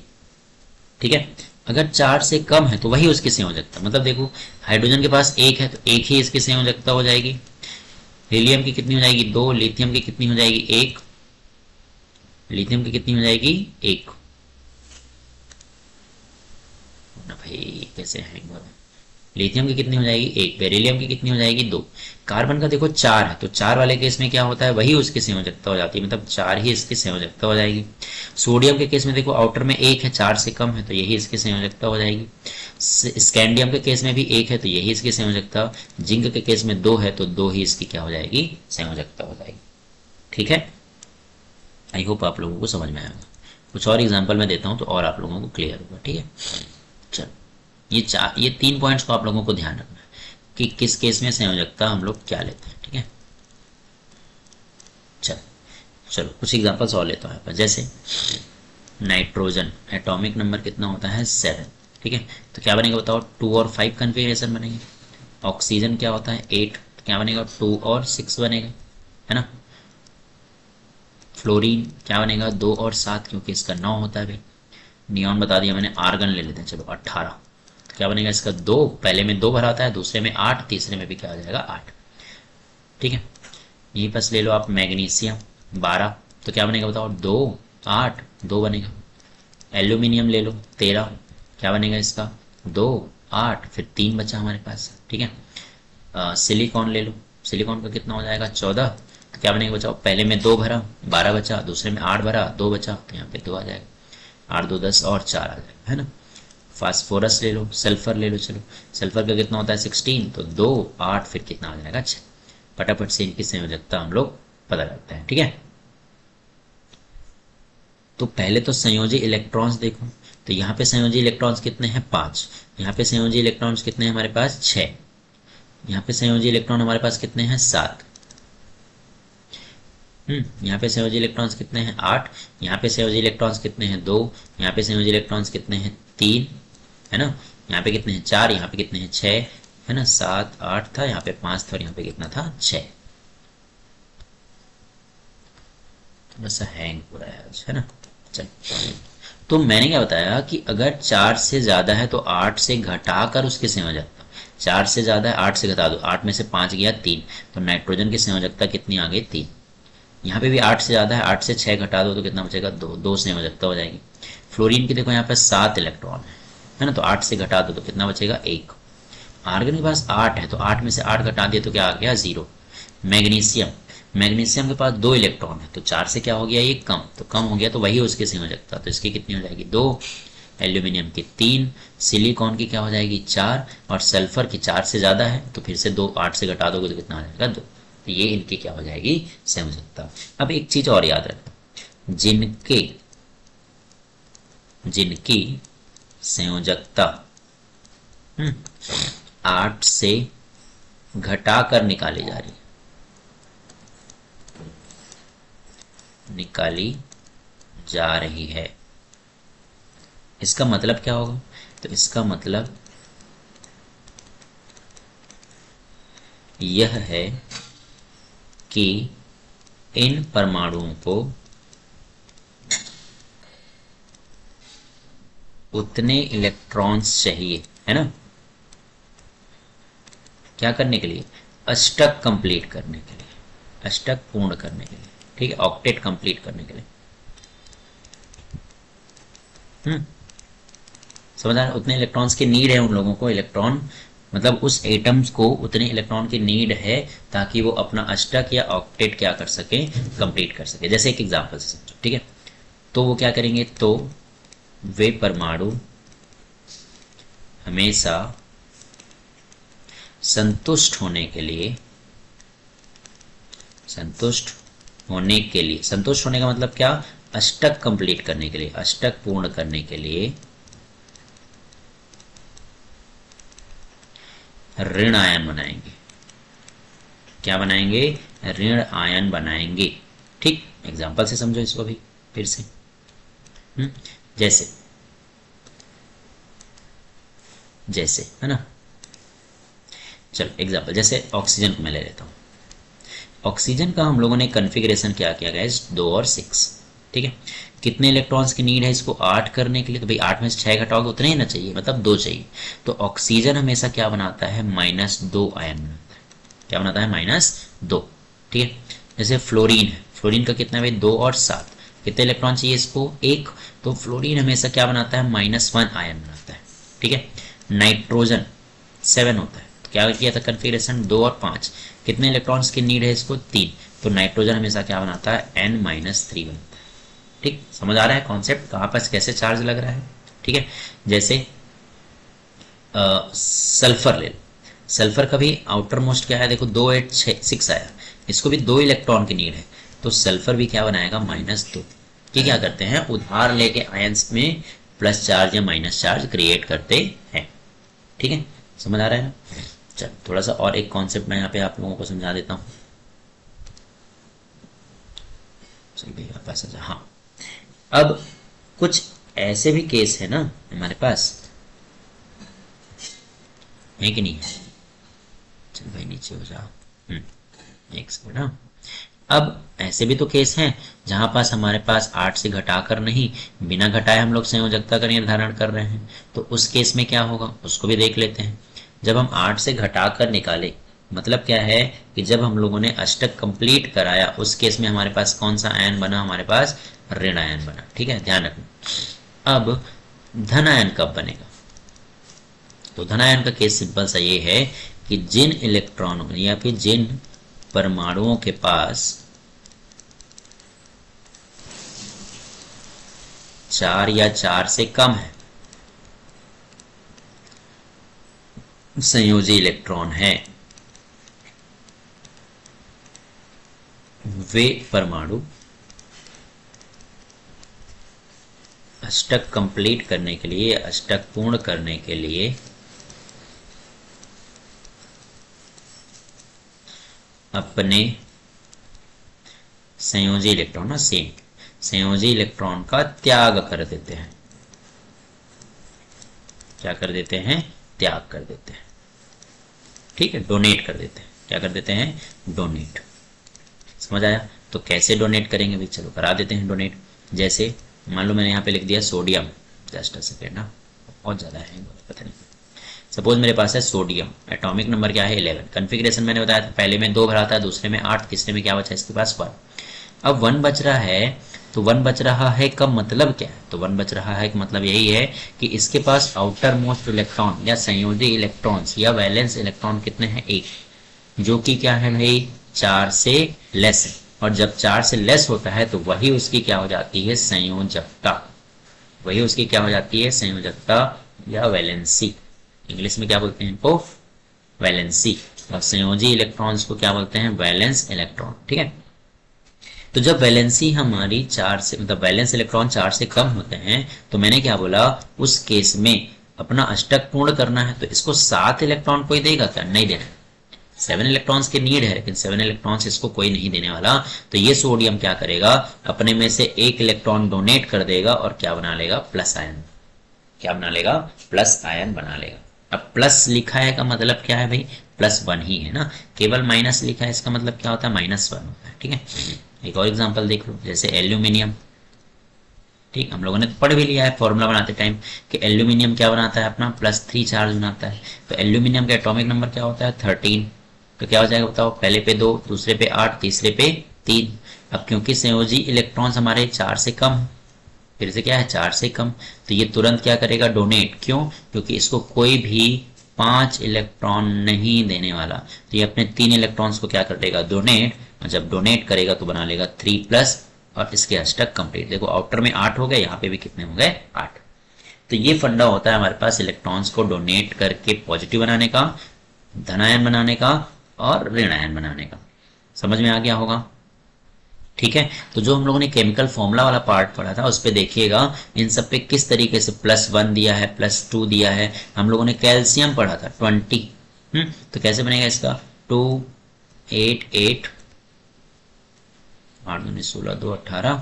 ठीक है, अगर 4 से कम है तो वही उसकी संयोजकता, मतलब देखो हाइड्रोजन के पास 1 है तो 1 ही इसकी संयोजकता हो जाएगी। हीलियम की कितनी हो जाएगी 2, लिथियम की कितनी हो जाएगी 1, लिथियम की कितनी हो जाएगी 1 ना भाई, कैसे हैंग हो रहा है। लिथियम की कितनी हो जाएगी 1, बेरिलियम की कितनी हो जाएगी 2। कार्बन का देखो 4 है तो 4 वाले केस में क्या होता है वही उसकी संयोजकता हो जाती है, मतलब 4 ही इसकी संयोजकता हो जाएगी। सोडियम के केस में देखो आउटर में 1 है, 4 से कम है तो यही इसकी संयोजकता हो जाएगी। स्कैंडियम के केस में भी 1 है तो यही इसकी संयोजकता। जिंक के केस में 2 है तो 2 ही इसकी क्या हो जाएगी संयोजकता हो जाएगी। ठीक है, आई होप आप लोगों को समझ में आएगा। कुछ और एग्जाम्पल मैं देता हूँ तो और आप लोगों को क्लियर होगा। ठीक है, चलो ये 3 पॉइंट्स को आप लोगों को ध्यान रखना है कि किस केस में संयोजकता हम लोग क्या लेते हैं। ठीक है, चलो कुछ एग्जांपल्स और लेता हूँ। जैसे नाइट्रोजन एटॉमिक नंबर कितना होता है 7। ठीक है, तो क्या बनेगा बताओ 2 और 5 कन्फिगरेशन बनेंगे। ऑक्सीजन क्या होता है 8, तो क्या बनेगा 2 और 6 बनेगा, है ना। फ्लोरीन क्या बनेगा 2 और 7, क्योंकि इसका 9 होता है भाई। नियॉन बता दिया मैंने। आर्गन ले लेते हैं, चलो 18, तो क्या बनेगा इसका 2, पहले में 2 भरा आता है, दूसरे में 8, तीसरे में भी क्या आ जाएगा 8। ठीक है, यहीं पास ले लो आप मैग्नीशियम 12, तो क्या बनेगा बताओ 2 8 2 बनेगा। एल्यूमिनियम ले लो 13, क्या बनेगा इसका 2 8, फिर 3 बचा हमारे पास। ठीक है, सिलिकॉन ले लो, सिलिकॉन का कितना हो जाएगा 14, तो क्या बनेगा बचाओ पहले में 2 भरा 12 बचा, दूसरे में 8 भरा 2 बचा, तो यहाँ पे 2 आ जाएगा। 8 2 10 और 4 आ जाएगा, है ना। फास्फोरस ले लो, सल्फर ले लो, चलो सल्फर का कितना होता है 16, तो 2 8 फिर कितना आ जाएगा 6। फटाफट से इनकी संयोजकता हम लोग पता करते हैं। ठीक है, तो पहले तो संयोजी इलेक्ट्रॉन्स देखो, तो यहाँ पे संयोजी इलेक्ट्रॉन्स कितने हैं 5, यहाँ पे संयोजी इलेक्ट्रॉन्स कितने हैं हमारे पास 6, यहाँ पे संयोजी इलेक्ट्रॉन हमारे पास कितने हैं 7, यहाँ पे संयोजी इलेक्ट्रॉन्स कितने हैं 8, यहाँ पे संयोजी इलेक्ट्रॉन्स कितने हैं 2, यहाँ पे संयोजी इलेक्ट्रॉन्स कितने हैं 3, है ना। यहाँ पे कितने हैं 4, यहाँ पे कितने हैं 6, है ना। 7 8 था, यहाँ पे 5 था और यहाँ पे कितना था 6। थोड़ा सा हैंग हो रहा है आज, है ना। चल, तो मैंने क्या बताया कि अगर 4 से ज्यादा है तो 8 से घटाकर उसकी संयोजकता, 4 से ज्यादा है 8 से घटा दो, 8 में से 5 गया 3, तो नाइट्रोजन की संयोजकता कितनी आ गई 3। यहाँ पे भी 8 से ज्यादा है, 8 से 6 घटा दो तो कितना बचेगा 2, 2 संयोजकता हो जाएगी। फ्लोरीन की देखो यहाँ पे 7 इलेक्ट्रॉन है ना, तो 8 से घटा दो तो कितना बचेगा 1। आर्गन के पास 8 है तो 8 में से 8 घटा दिए तो क्या आ गया 0। मैग्नीशियम, मैग्नीशियम के पास 2 इलेक्ट्रॉन है तो 4 से क्या हो गया ये कम, तो कम हो गया तो वही उसकी संयोजकता, तो इसकी कितनी हो जाएगी 2। एल्यूमिनियम की 3, सिलिकॉन की क्या हो जाएगी 4, और सल्फर की 4 से ज्यादा है तो फिर से 2, 8 से घटा दोगे तो कितना आ जाएगा 2। तो ये इनकी क्या हो जाएगी संयोजकता। अब एक चीज और याद रखना, जिनकी संयोजकता 8 से घटाकर निकाली जा रही है, निकाली जा रही है, इसका मतलब क्या होगा, तो इसका मतलब यह है कि इन परमाणुओं को उतने इलेक्ट्रॉन्स चाहिए, है ना, क्या करने के लिए, अष्टक कंप्लीट करने के लिए, अष्टक पूर्ण करने के लिए। ठीक है, ऑक्टेट कंप्लीट करने के लिए। समझ आ रहा, उतने इलेक्ट्रॉन्स की नीड है उन लोगों को, इलेक्ट्रॉन मतलब उस एटम्स को उतने इलेक्ट्रॉन की नीड है ताकि वो अपना अष्टक या ऑक्टेट क्या कर सके, कंप्लीट कर सके। जैसे एक एग्जांपल से समझो, ठीक है, तो वो क्या करेंगे, तो वे परमाणु हमेशा संतुष्ट होने के लिए, संतुष्ट होने का मतलब क्या, अष्टक कंप्लीट करने के लिए, अष्टक पूर्ण करने के लिए ऋण आयन बनाएंगे। क्या बनाएंगे, ऋण आयन बनाएंगे। ठीक, एग्जाम्पल से समझो इसको भी फिर से। जैसे है ना, चलो एग्जाम्पल, जैसे ऑक्सीजन को मैं ले लेता हूं। ऑक्सीजन का हम लोगों ने कन्फिग्रेशन क्या किया गाइस, 2 और 6, ठीक है। कितने इलेक्ट्रॉन्स की नीड है इसको 8 करने के लिए, तो भाई 8 में से 6 घटाओगे उतने ही ना चाहिए, मतलब 2 चाहिए। तो ऑक्सीजन हमेशा क्या बनाता है, -2 आयन बनाता है। क्या बनाता है, -2, ठीक है। जैसे फ्लोरीन है, फ्लोरीन का कितना है भाई, 2 और 7, कितने इलेक्ट्रॉन चाहिए इसको, 1। तो फ्लोरीन हमेशा क्या बनाता है, -1 आयन बनाता है, ठीक है। नाइट्रोजन 7 होता है, तो क्या किया था कन्फिग्रेशन, 2 और 5, कितने इलेक्ट्रॉन्स की नीड है इसको, 3। तो नाइट्रोजन हमेशा क्या बनाता है, N-3 बनाता है, ठीक। समझ आ रहा है कॉन्सेप्ट, कहाँ पर कैसे चार्ज लग रहा है, ठीक है। जैसे सल्फर ले लो, सल्फर का भी आउटर मोस्ट क्या है, देखो 2 8 6 आया, इसको भी 2 इलेक्ट्रॉन की नीड है, तो सल्फर भी क्या बनाएगा, -2। ये क्या करते हैं, उधार लेके आयंस में प्लस चार्ज या माइनस चार्ज क्रिएट करते हैं, ठीक है। समझ आ रहा है ना। चल थोड़ा सा और एक कॉन्सेप्ट मैं यहाँ पे आप लोगों को समझा देता हूँ। चलिए वापस आ जा। हाँ, अब कुछ ऐसे भी केस है ना हमारे पास, है कि नहीं है। चल भाई नीचे हो जाओ, एक सेकंड ना। अब ऐसे भी तो केस हैं जहां पास हमारे पास 8 से घटाकर नहीं, बिना घटाए हम लोग संयोजकता का निर्धारण कर रहे हैं, तो उस केस में क्या होगा उसको भी देख लेते हैं। जब हम 8 से घटाकर निकाले, मतलब क्या है कि जब हम लोगों ने अष्टक कंप्लीट कराया, उस केस में हमारे पास कौन सा आयन बना, हमारे पास ऋण आयन बना, ठीक है, ध्यान रखना। अब धन आयन कब बनेगा, तो धन आयन का केस सिंपल सा ये है कि जिन इलेक्ट्रॉनों या फिर जिन परमाणुओं के पास 4 या 4 से कम है संयोजी इलेक्ट्रॉन है, वे परमाणु अष्टक कंप्लीट करने के लिए, अष्टक पूर्ण करने के लिए अपने संयोजी इलेक्ट्रॉन ना सेम संयोजी इलेक्ट्रॉन का त्याग कर देते हैं। क्या कर देते हैं, त्याग कर देते हैं, ठीक है, डोनेट कर देते हैं। क्या कर देते हैं, डोनेट। समझ आया। तो कैसे डोनेट करेंगे भाई, चलो करा देते हैं डोनेट। जैसे मान लो मैंने यहाँ पे लिख दिया सोडियम, जस्ट अ सेकेंड ना, बहुत ज्यादा है पता नहीं। सपोज मेरे पास है सोडियम, एटॉमिक नंबर क्या है 11, कन्फिग्रेशन मैंने बताया था, पहले में 2 भरा था, दूसरे में 8, तीसरे में क्या बचा इसके पास 1। अब 1 बच रहा है, तो 1 बच रहा है कब, मतलब क्या है, तो 1 बच रहा है मतलब यही है कि इसके पास आउटर मोस्ट इलेक्ट्रॉन या संयोजी इलेक्ट्रॉन्स या वैलेंस इलेक्ट्रॉन कितने हैं, 1, जो कि क्या है भाई 4 से लेस है। और जब 4 से लेस होता है तो वही उसकी क्या हो जाती है, संयोजकता, वही उसकी क्या हो जाती है, संयोजकता या वैलेंसी। इंग्लिश में क्या बोलते हैं इनको, वैलेंसी। और संयोजी इलेक्ट्रॉन्स को क्या बोलते हैं, वैलेंस इलेक्ट्रॉन, ठीक है। तो जब वैलेंसी हमारी 4 से, मतलब वैलेंस इलेक्ट्रॉन 4 से कम होते हैं, तो मैंने क्या बोला, उस केस में अपना अष्टक पूर्ण करना है, तो इसको 7 इलेक्ट्रॉन कोई देगा क्या, नहीं देना। 7 इलेक्ट्रॉन्स की नीड है, लेकिन 7 इलेक्ट्रॉन्स इसको कोई नहीं देने वाला। तो ये सोडियम क्या करेगा, अपने में से 1 इलेक्ट्रॉन डोनेट कर देगा और क्या बना लेगा, प्लस आयन। क्या बना लेगा, प्लस आयन बना लेगा। अब प्लस लिखा है का मतलब क्या है भाई, +1 ही है ना, केवल माइनस लिखा है इसका मतलब क्या होता है, -1 होता है, ठीक है। एक और एग्जांपल देख लो, जैसे एल्यूमिनियम, ठीक, हम लोगों ने पढ़ भी लिया है फॉर्मूला बनाते टाइम कि एल्यूमिनियम क्या बनाता है, अपना +3 चार्ज बनाता है। तो एल्यूमिनियम का एटॉमिक नंबर क्या होता है, 13। तो क्या हो जाएगा बताओ, पहले पे 2, दूसरे पे 8, तीसरे पे 3। अब क्योंकि संयोजी इलेक्ट्रॉन्स हमारे 4 से कम, फिर से क्या है 4 से कम, तो ये तुरंत क्या करेगा, डोनेट। क्यों, क्योंकि इसको कोई भी 5 इलेक्ट्रॉन नहीं देने वाला, तो ये अपने 3 इलेक्ट्रॉन्स को क्या कर देगा, डोनेट। और जब डोनेट करेगा तो बना लेगा 3+, और इसके अष्टक कंप्लीट। देखो आउटर में 8 हो गए, यहाँ पे भी कितने हो गए, 8। तो ये फंडा होता है हमारे पास इलेक्ट्रॉन्स को डोनेट करके पॉजिटिव बनाने का, धनायन बनाने का और ऋण आयन बनाने का। समझ में आ गया होगा, ठीक है। तो जो हम लोगों ने केमिकल फॉर्मूला वाला पार्ट पढ़ा था उस पे देखिएगा इन सब पे किस तरीके से +1 दिया है, +2 दिया है। हम लोगों ने कैल्शियम पढ़ा था 20, तो कैसे बनेगा इसका, 2 8 8 8 2 16 2 18,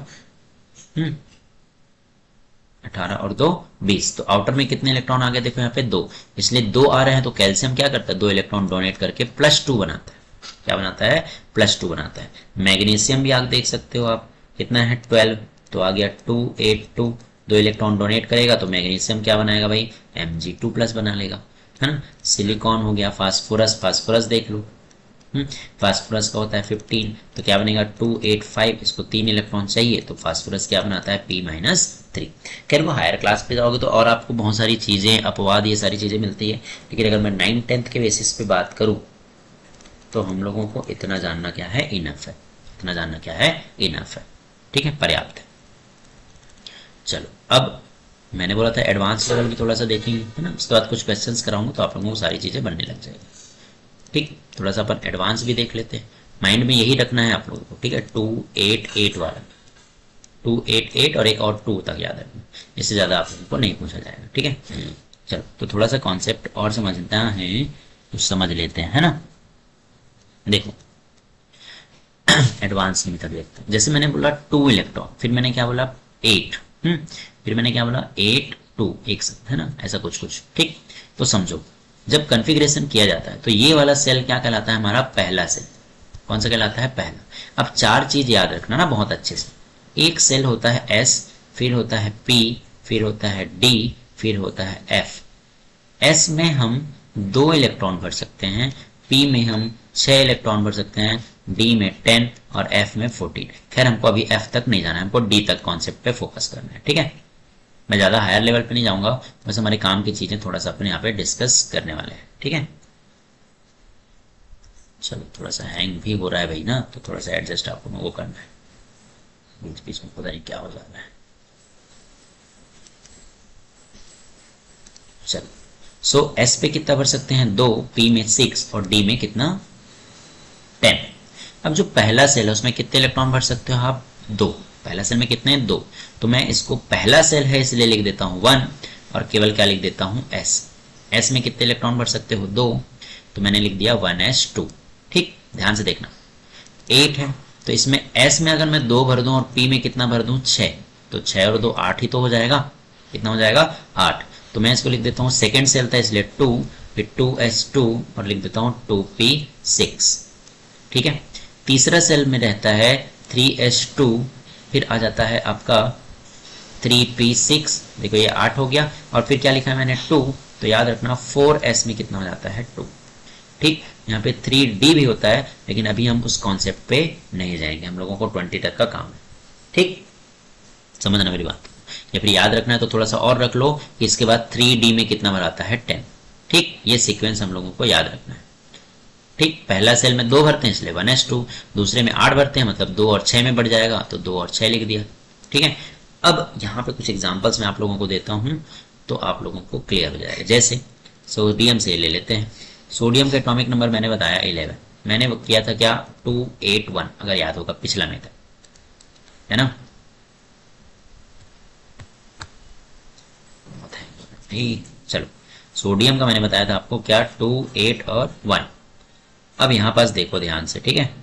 18 और 2 20। तो आउटर में कितने इलेक्ट्रॉन आ गए, देखो यहाँ पे 2, इसलिए 2 आ रहे हैं, तो कैल्शियम क्या करता है, 2 इलेक्ट्रॉन डोनेट करके +2 बनाता है। क्या बनाता है, +2 बनाता है। मैग्नीशियम भी आप देख सकते हो आप, कितना है 12, तो आ गया 2 8 2, 2 इलेक्ट्रॉन डोनेट करेगा तो मैग्नीशियम क्या बनाएगा भाई, Mg2+ बना लेगा, है ना। सिलिकॉन हो गया, फास्फोरस, फास्फोरस देख लो, फास्फोरस का होता है 15, तो क्या बनेगा 2 8 5, इसको 3 इलेक्ट्रॉन चाहिए तो फास्फोरस क्या बनाता है P-3। खैर वो हायर क्लास पे जाओगे तो और आपको बहुत सारी चीज़ें, अपवाद, ये सारी चीज़ें मिलती है, लेकिन अगर मैं 9 10th के बेसिस पे बात करूँ तो हम लोगों को इतना जानना क्या है, इनफ है, इतना जानना क्या है, इनफ है, ठीक है, पर्याप्त है। चलो अब मैंने बोला था एडवांस लेवल भी थोड़ा सा देखेंगे, है ना, उसके बाद कुछ क्वेश्चंस कराऊंगा तो आप लोगों को सारी चीज़ें बनने लग जाएगी। ठीक, थोड़ा सा अपन एडवांस भी देख लेते हैं, माइंड में यही रखना है आप लोगों को, ठीक है। 2 8 8 वाला, 2 8 8 और एक और 2 तक याद रखना, इससे ज़्यादा आप लोगों को नहीं पूछा जाएगा, ठीक है। चलो तो थोड़ा सा कॉन्सेप्ट और समझना है तो समझ लेते हैं, है ना। देखो एडवांस मेथड देखते हैं, जैसे मैंने बोला 2 इलेक्ट्रॉन, फिर मैंने क्या बोला 8, फिर मैंने क्या बोला 8 2, एक साथ, है ना, ऐसा कुछ कुछ, ठीक। तो समझो जब कॉन्फ़िगरेशन किया जाता है तो ये वाला सेल क्या कहलाता है, हमारा पहला सेल। कौन सा कहलाता है, पहला। अब 4 चीज याद रखना ना बहुत अच्छे से, एक सेल होता है S, फिर होता है P, फिर होता है D, फिर होता है F। S में हम 2 इलेक्ट्रॉन भर सकते हैं, P में हम 6 इलेक्ट्रॉन भर सकते हैं, D में 10 और F में 14। खैर हमको अभी F तक नहीं जाना है, हमको D तक कॉन्सेप्ट पे फोकस करना है, ठीक है। मैं ज़्यादा हायर लेवल पे नहीं जाऊंगा, बस हमारे काम की चीज़ें थोड़ा सा अपने यहाँ पे डिस्कस करने वाले हैं, ठीक है। चलो थोड़ा सा हैंग भी हो रहा है भाई ना, तो थोड़ा सा एडजस्ट आपको वो करना है, बीच बीच में पता नहीं क्या हो जा रहा है। चलो सो S पे कितना भर सकते हैं 2, P में 6 और D में कितना 10। अब जो पहला सेल है उसमें कितने इलेक्ट्रॉन भर सकते हो आप, 2। पहला सेल में कितने हैं 2, तो मैं इसको पहला सेल है इसलिए लिख देता हूँ 1 और केवल क्या लिख देता हूँ S में कितने इलेक्ट्रॉन भर सकते हो 2, तो मैंने लिख दिया 1s2। ठीक, ध्यान से देखना 8 है तो इसमें S में अगर मैं 2 भर दूं और P में कितना भर दूं 6, तो 6 और 2 8 ही तो हो जाएगा, कितना हो जाएगा 8। तो मैं इसको लिख देता हूँ, सेकेंड सेल था इसलिए 2, फिर 2s2 और लिख देता हूँ 2p6। ठीक है, तीसरा सेल में रहता है 3s2, फिर आ जाता है आपका 3p6, देखो ये 8 हो गया, और फिर क्या लिखा है मैंने 2, तो याद रखना 4s में कितना हो जाता है 2। ठीक, यहाँ पे 3d भी होता है, लेकिन अभी हम उस कॉन्सेप्ट पे नहीं जाएंगे, हम लोगों को 20 तक का काम है। ठीक, समझना मेरी बात, या फिर याद रखना है तो थोड़ा सा और रख लो कि इसके बाद 3d में कितना भर आता है 10। ठीक, ये सीक्वेंस हम लोगों को याद रखना है। ठीक, पहला सेल में 2 भरते हैं इसलिए 1s2, दूसरे में 8 भरते हैं मतलब 2 और 6 में बढ़ जाएगा तो 2 और 6 लिख दिया। ठीक है, अब यहाँ पे कुछ एग्जांपल्स मैं आप लोगों को देता हूँ तो आप लोगों को क्लियर हो जाएगा। जैसे सोडियम से ले लेते हैं, सोडियम का एटॉमिक नंबर मैंने बताया 11, मैंने वो किया था क्या 281, अगर याद होगा पिछला मेथड, है ना। चलो सोडियम का मैंने बताया था आपको क्या 2 8 और 1। अब यहां पास देखो ध्यान से, ठीक है,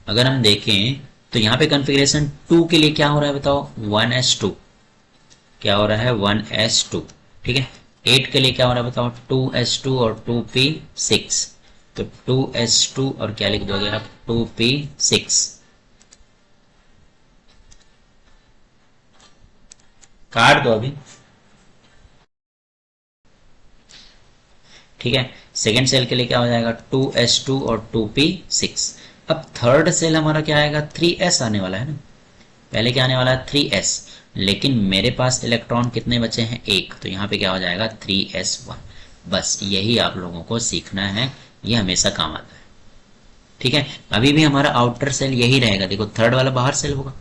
अगर हम देखें तो यहाँ पे कॉन्फ़िगरेशन 2 के लिए क्या हो रहा है बताओ 1s2, क्या हो रहा है 1s2। ठीक है, 8 के लिए क्या हो रहा है बताओ 2s2 और 2p6, तो 2s2 और क्या लिख दोगे आप 2p6। काट दो अभी। ठीक है, सेकेंड सेल के लिए क्या हो जाएगा 2s2 और 2p6। अब थर्ड सेल हमारा क्या आएगा 3s आने वाला है ना, पहले क्या आने वाला है 3s, लेकिन मेरे पास इलेक्ट्रॉन कितने बचे हैं 1, तो यहाँ पे क्या हो जाएगा 3s1। बस यही आप लोगों को सीखना है, ये हमेशा काम आता है। ठीक है, अभी भी हमारा आउटर सेल यही रहेगा, देखो थर्ड वाला बाहर सेल होगा।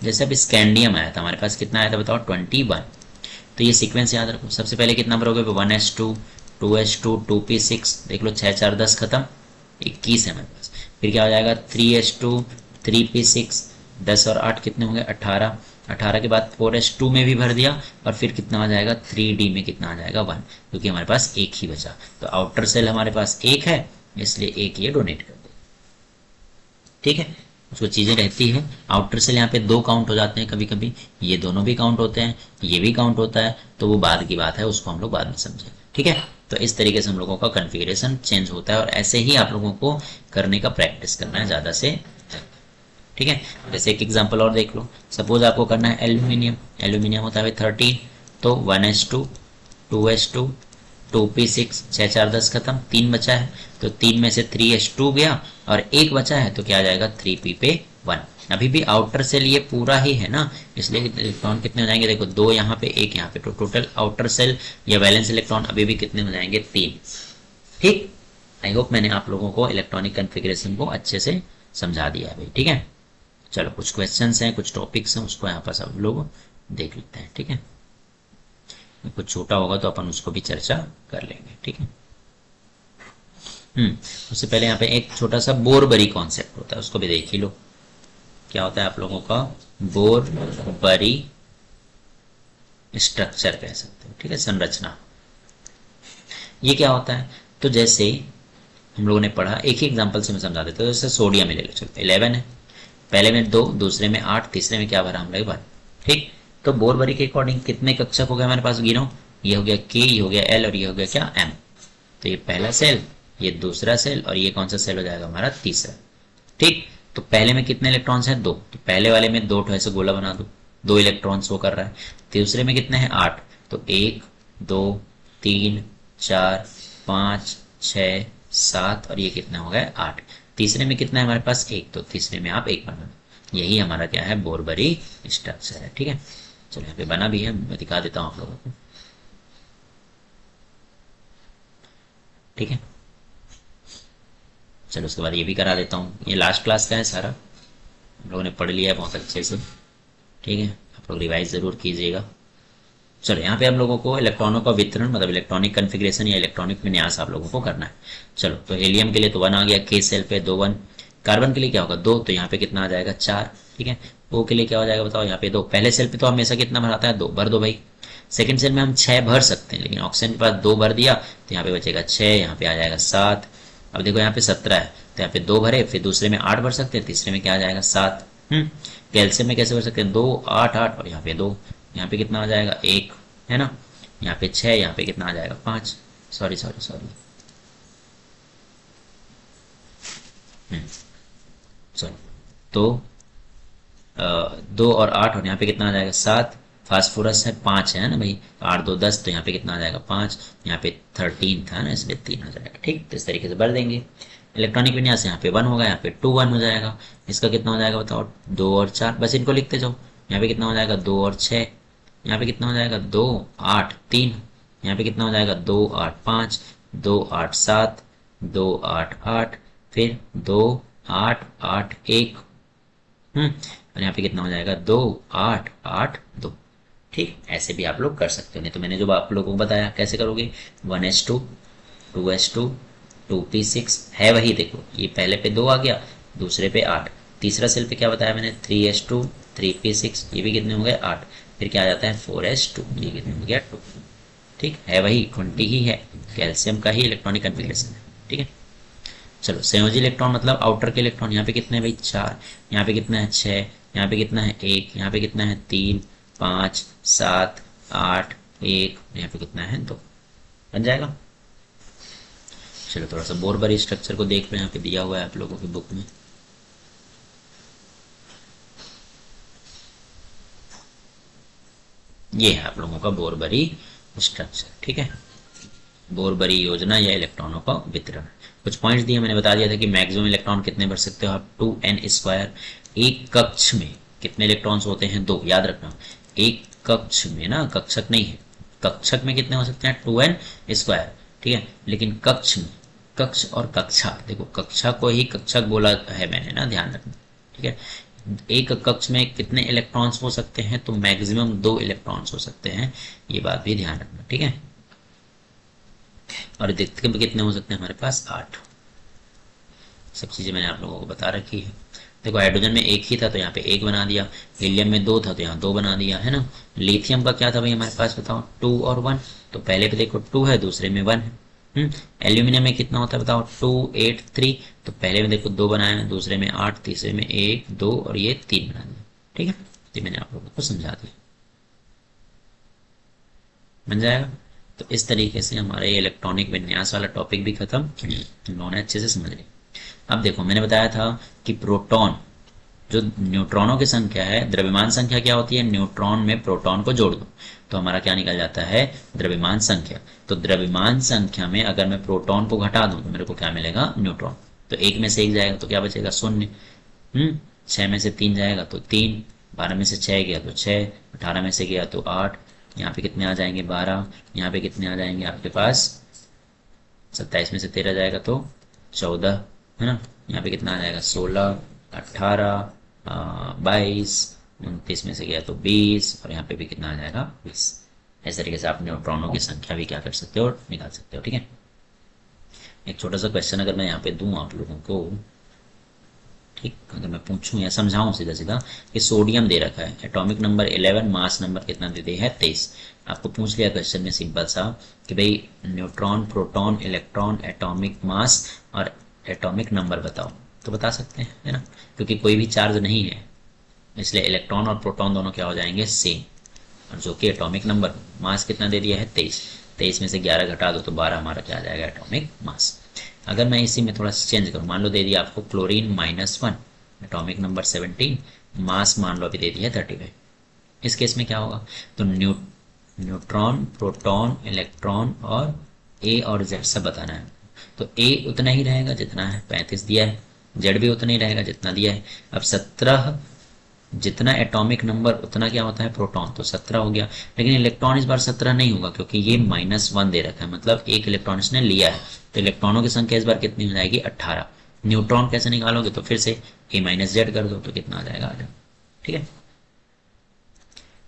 जैसे अब स्कैंडियम आया था हमारे पास, कितना आया था बताओ 21, तो ये सीक्वेंस याद रखो, सबसे पहले कितना भरोगे 1s2 2s2 2p6, देख लो 6 4 10 खत्म, 21 है हमारे पास। फिर क्या हो जाएगा 3s2 3p6, 10 और 8 कितने होंगे 18, 18 के बाद 4s2 में भी भर दिया, और फिर कितना आ जाएगा 3d में कितना आ जाएगा 1, क्योंकि हमारे पास एक ही बचा, तो आउटर सेल हमारे पास एक है इसलिए एक ये डोनेट कर दे। ठीक है, उसको चीज़ें रहती है, आउटर सेल यहाँ पे 2 काउंट हो जाते हैं कभी कभी, ये दोनों भी काउंट होते हैं, ये भी काउंट होता है, तो वो बाद की बात है, उसको हम लोग बाद में समझेंगे। ठीक है, तो इस तरीके से हम लोगों का कन्फिगरेशन चेंज होता है और ऐसे ही आप लोगों को करने का प्रैक्टिस करना है ज़्यादा से। ठीक है, जैसे एक एग्जांपल और देख लो। सपोज आपको करना है एल्यूमिनियम, एल्यूमिनियम होता है 13, तो 1s2 2s2 2p6, 6 4 10 खत्म, 3 बचा है तो 3 में से 3s2 गया और 1 बचा है तो क्या आ जाएगा 3p पे 1। अभी भी आउटर सेल ये पूरा ही है ना, इसलिए इलेक्ट्रॉन कितने हो जाएंगे, देखो 2 यहाँ पे 1 यहाँ पे, तो टोटल आउटर सेल या वैलेंस इलेक्ट्रॉन अभी भी कितने हो जाएंगे 3। ठीक, आई होप मैंने आप लोगों को इलेक्ट्रॉनिक कन्फिग्रेशन को अच्छे से समझा दिया है भाई। ठीक है, चलो कुछ क्वेश्चंस हैं, कुछ टॉपिक्स हैं, उसको यहाँ पर सब लोग देख लेते हैं। ठीक है, कुछ छोटा होगा तो अपन उसको भी चर्चा कर लेंगे। ठीक है, उससे पहले यहाँ पे एक छोटा सा बोरबरी कॉन्सेप्ट होता है, उसको भी देख ही लो। क्या होता है आप लोगों का बोरबरी स्ट्रक्चर कह सकते हो। ठीक है, संरचना। ये क्या होता है, तो जैसे हम लोगों ने पढ़ा, एक ही एग्जांपल से मैं समझा देता हूँ। जैसे सोडियम ले लो, चलो 11 है, पहले में 2, दूसरे में 8, तीसरे में क्या भरा हम लोग 1। ठीक, तो बोरबरी के अकॉर्डिंग कितने कक्षक हो गए हमारे पास, गिनो। ये हो गया K, ये हो गया L और ये हो गया क्या M। तो ये पहला सेल, ये दूसरा सेल और ये कौन सा सेल हो जाएगा हमारा तीसरा। ठीक, तो पहले में कितने इलेक्ट्रॉन्स हैं 2, तो पहले वाले में 2 ऐसे गोला बना दो, 2 इलेक्ट्रॉन्स वो कर रहा है। दूसरे में कितने हैं 8, तो 1 2 3 4 5 6 7 और ये कितना हो गया 8। तीसरे में कितना है हमारे पास 1, तो तीसरे में आप 1 बना दो। यही हमारा क्या है बोरबरी स्ट्रक्चर है। ठीक है, चलो यहाँ पे बना भी है, मैं दिखा देता हूँ आप लोगों को। ठीक है, चलो उसके बाद ये भी करा देता हूँ। ये लास्ट क्लास का है सारा, हम लोगों ने पढ़ लिया है बहुत अच्छे से। ठीक है, आप लोग रिवाइज जरूर कीजिएगा। चलो यहाँ पे हम लोगों को इलेक्ट्रॉनों का वितरण मतलब इलेक्ट्रॉनिक कन्फिग्रेशन या इलेक्ट्रॉनिक विन्यास आप लोगों को करना है। चलो, तो हीलियम के लिए तो 1 आ गया, K सेल पे 2 1। कार्बन के लिए क्या होगा 2, तो यहाँ पे कितना आ जाएगा 4। ठीक है, O के लिए क्या हो जाएगा बताओ, यहाँ पे 2। पहले सेल पे तो हमेशा कितना भराता है 2, भर दो भाई। सेकंड सेल में हम 6 भर सकते हैं, लेकिन ऑक्सीजन के पास 2 भर दिया तो यहाँ पे बचेगा 6, यहाँ पे आ जाएगा 7। अब देखो यहाँ पे 17 है तो यहाँ पे 2 भरे, फिर दूसरे में 8 भर सकते हैं, तीसरे में क्या आ जाएगा 7। कैल्शियम में कैसे भर सकते हैं 2 8 8 और यहाँ पे 2, यहाँ पे कितना आ जाएगा 1 है ना, यहाँ पे 6, यहाँ पे कितना आ जाएगा 5। सॉरी सॉरी सॉरी सॉरी, तो 2 और 8 और यहाँ पे कितना आ जाएगा 7। फास्फोरस है 5 है ना भाई, 8 2 10, तो यहाँ पे कितना आ जाएगा 5। यहाँ पे 13 था ना, इसलिए 3 आ जाएगा। ठीक, तो इस तरीके से भर देंगे। इलेक्ट्रॉनिक विन्यास यहाँ पे 1 होगा, यहाँ पे 2 1 हो जाएगा। इसका कितना हो जाएगा बताओ 2 और 4, बस इनको लिखते जाओ। यहाँ पे कितना हो जाएगा 2 और 6, यहाँ पे कितना हो जाएगा 2 8 3, यहाँ पे कितना हो जाएगा 2 8 5 2 8 7 2 8 8, फिर 2 8 8 1, और यहाँ पे कितना हो जाएगा 2 8 8 2। ठीक, ऐसे भी आप लोग कर सकते हो। नहीं तो मैंने जो आप लोगों को बताया कैसे करोगे, 1s2 2s2 2p6 है वही, देखो ये पहले पे 2 आ गया, दूसरे पे 8, तीसरा सेल पे क्या बताया मैंने 3s2 3p6, ये भी कितने हो गए 8, फिर क्या आ जाता है 4s2, ये कितने हो गया 2। ठीक है, वही 20 ही है, कैल्शियम का ही इलेक्ट्रॉनिक कन्फिग्रेशन है। ठीक है, चलो संयोजी इलेक्ट्रॉन मतलब आउटर के इलेक्ट्रॉन, यहाँ पे कितने हैं भाई 4, यहाँ पे कितना है 6, यहाँ पे कितना है 1, यहाँ पे कितना है 3 5 7 8 1, यहाँ पे कितना है 2, बन जाएगा। चलो थोड़ा सा बोरबरी स्ट्रक्चर को देख लो, यहाँ पे दिया हुआ है आप लोगों की बुक में। ये है आप लोगों का बोरबरी स्ट्रक्चर। ठीक है, बोरबरी योजना या इलेक्ट्रॉनों का वितरण। कुछ पॉइंट्स दिए, मैंने बता दिया था कि मैक्सिमम इलेक्ट्रॉन कितने भर सकते हो आप 2n²। एक कक्ष में कितने इलेक्ट्रॉन्स होते हैं 2, याद रखना। एक कक्ष में ना, कक्षक नहीं है, कक्षक में कितने हो सकते हैं 2n²। ठीक है, लेकिन कक्ष में, कक्ष और कक्षा, देखो कक्षा को ही कक्षक बोला है मैंने ना, ध्यान रखना। ठीक है, एक कक्ष में कितने इलेक्ट्रॉन्स हो सकते हैं, तो मैक्सिमम 2 इलेक्ट्रॉन्स हो सकते हैं, ये बात भी ध्यान रखना। ठीक है, और देखते हैं कितने हो सकते हैं हमारे पास 8। सब चीजें मैंने आप लोगों को बता रखी है। देखो हाइड्रोजन में 1 ही था तो यहाँ पे 1 बना दिया, हीलियम में 2 था तो यहाँ 2 बना दिया, है ना। लिथियम का क्या था भाई हमारे पास बताओ 2 और 1, तो पहले पे देखो 2 है, दूसरे में 1 है। एल्यूमिनियम में कितना होता है बताओ 2 8 3, तो पहले में देखो 2 बनाया, दूसरे में 8, तीसरे में 1 2 और ये 3 बना दिया। ठीक है, ये मैंने आप लोगों को समझा दिया, बन जाएगा। तो इस तरीके से हमारा ये इलेक्ट्रॉनिक विन्यास वाला टॉपिक भी खत्म, तुम लोगों ने अच्छे से समझ लिया। अब देखो मैंने बताया था कि प्रोटॉन जो न्यूट्रॉनों की संख्या है, द्रव्यमान संख्या क्या होती है, न्यूट्रॉन में प्रोटॉन को जोड़ दो तो हमारा क्या निकल जाता है, द्रव्यमान संख्या। तो द्रव्यमान संख्या में अगर मैं प्रोटॉन को घटा दूं तो मेरे को क्या मिलेगा, न्यूट्रॉन। तो एक में से एक जाएगा तो क्या बचेगा, शून्य। 6 में से 3 जाएगा तो 3, 12 में से 6 गया तो 6, 18 में से गया तो 8, यहाँ पे कितने आ जाएंगे 12, यहाँ पे कितने आ जाएंगे आपके पास 27 में से 13 जाएगा तो 14, है ना। यहाँ पे कितना आ जाएगा 16, 18, 22, 29 में से गया तो 20, और यहाँ पे भी कितना आ जाएगा 20। इस तरीके से आप न्यूट्रॉनों की संख्या भी क्या कर सकते हो और निकाल सकते हो। ठीक है, एक छोटा सा क्वेश्चन अगर मैं यहाँ पे दूं आप लोगों को, ठीक, अगर मैं पूछूं या समझाऊं सीधा सीधा कि सोडियम दे रखा है, एटॉमिक नंबर 11, मास नंबर कितना दे दिया है 23। आपको पूछ लिया क्वेश्चन में सिंपल सा कि भाई neutron, proton, electron, atomic mass और एटॉमिक नंबर बताओ, तो बता सकते हैं, है ना, क्योंकि कोई भी चार्ज नहीं है इसलिए इलेक्ट्रॉन और प्रोटॉन दोनों क्या हो जाएंगे, सेम। और जो कि एटॉमिक नंबर, मास कितना दे दिया है 23, 23 में से 11 घटा दो तो 12 हमारा क्या आ जाएगा, एटॉमिक मास। अगर मैं इसी में थोड़ा सा चेंज करूं, मान लो दे दिया आपको क्लोरीन -1, एटॉमिक नंबर 17, मास मान लो अभी दे दिया 35। इस केस में क्या होगा, तो न्यूट्रॉन, प्रोटॉन, इलेक्ट्रॉन और ए और जेड सब बताना है। तो ए उतना ही रहेगा जितना है 35 दिया है, जेड भी उतना ही रहेगा जितना दिया है। अब 17, जितना एटॉमिक नंबर उतना क्या होता है, प्रोटॉन, तो 17 हो गया। लेकिन इलेक्ट्रॉन इस बार 17 नहीं होगा क्योंकि ये -1 दे रखा है, मतलब एक इलेक्ट्रॉन इसने लिया है, तो इलेक्ट्रॉनों की संख्या इस बार कितनी हो जाएगी, 18। न्यूट्रॉन कैसे निकालोगे, तो फिर से A-Z कर दो तो कितना आ जाएगा, 8। ठीक है,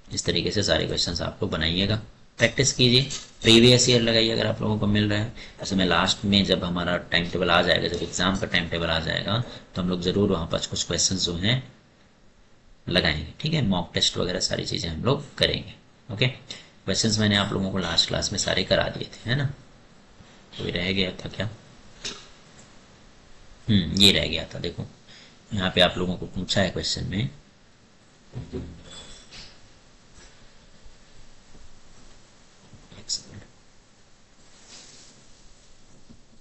इस तरीके से सारे क्वेश्चंस आप लोग बनाइएगा, प्रैक्टिस कीजिए, प्रीवियस ईयर लगाइए अगर आप लोगों को मिल रहा है। ऐसे में लास्ट में जब हमारा टाइम टेबल आ जाएगा, जब एग्जाम का टाइम टेबल आ जाएगा तो हम लोग जरूर वहाँ पर कुछ क्वेश्चन जो हैं लगाएंगे। ठीक है, मॉक टेस्ट वगैरह सारी चीज़ें हम लोग करेंगे। ओके, क्वेश्चंस मैंने आप लोगों को लास्ट क्लास में सारे करा दिए थे, है ना, कोई रह गया था क्या, ये रह गया था। देखो यहाँ पे आप लोगों को पूछा है क्वेश्चन में,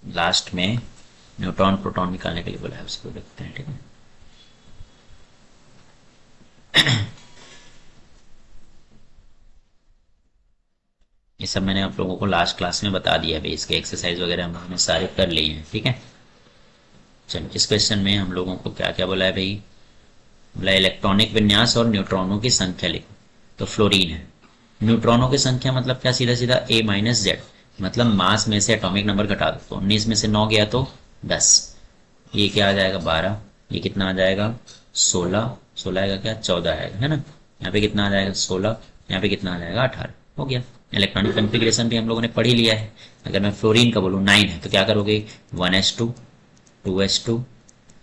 लास्ट में न्यूट्रॉन प्रोटॉन निकालने के लिए बोला है, उसको देखते हैं। ठीक है, ये सब मैंने आप लोगों को लास्ट क्लास में बता दिया है, इसके एक्सरसाइज वगैरह हम लोगों ने सारे कर लिए हैं। ठीक है, चलो इस क्वेश्चन में हम लोगों को क्या क्या बोला है भाई, बोला इलेक्ट्रॉनिक विन्यास और न्यूट्रॉनों की संख्या लिखो। तो फ्लोरीन है, न्यूट्रॉनों की संख्या मतलब क्या, सीधा सीधा A-Z, मतलब मास में से एटॉमिक नंबर घटा दो, तो 19 में से 9 गया तो 10, ये क्या आ जाएगा 12, ये कितना आ जाएगा 16, 16 आएगा क्या 14 आएगा, है ना। यहाँ पे कितना आ जाएगा 16, यहाँ पे कितना आ जाएगा 18, हो गया। इलेक्ट्रॉनिक कॉन्फ़िगरेशन भी हम लोगों ने पढ़ ही लिया है। अगर मैं फ्लोरीन का बोलूँ 9 है तो क्या करोगे, 1s2, 2s2,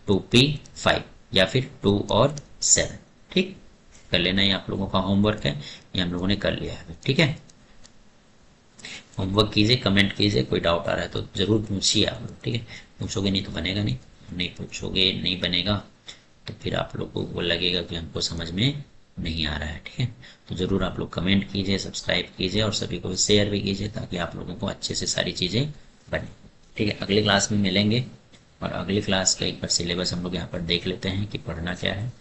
2p5 या फिर 2 और 7। ठीक, कर लेना, ये आप लोगों का होमवर्क है, ये हम लोगों ने कर लिया है। ठीक है, होमवर्क कीजिए, कमेंट कीजिए, कोई डाउट आ रहा है तो जरूर पूछिए आप लोग। ठीक है, पूछोगे नहीं तो बनेगा नहीं, नहीं पूछोगे नहीं बनेगा, तो फिर आप लोगों को लगेगा कि हमको समझ में नहीं आ रहा है। ठीक है, तो जरूर आप लोग कमेंट कीजिए, सब्सक्राइब कीजिए और सभी को शेयर भी कीजिए ताकि आप लोगों को अच्छे से सारी चीज़ें बने। ठीक है, अगली क्लास में मिलेंगे और अगली क्लास का एक बार सिलेबस हम लोग यहाँ पर देख लेते हैं कि पढ़ना क्या है।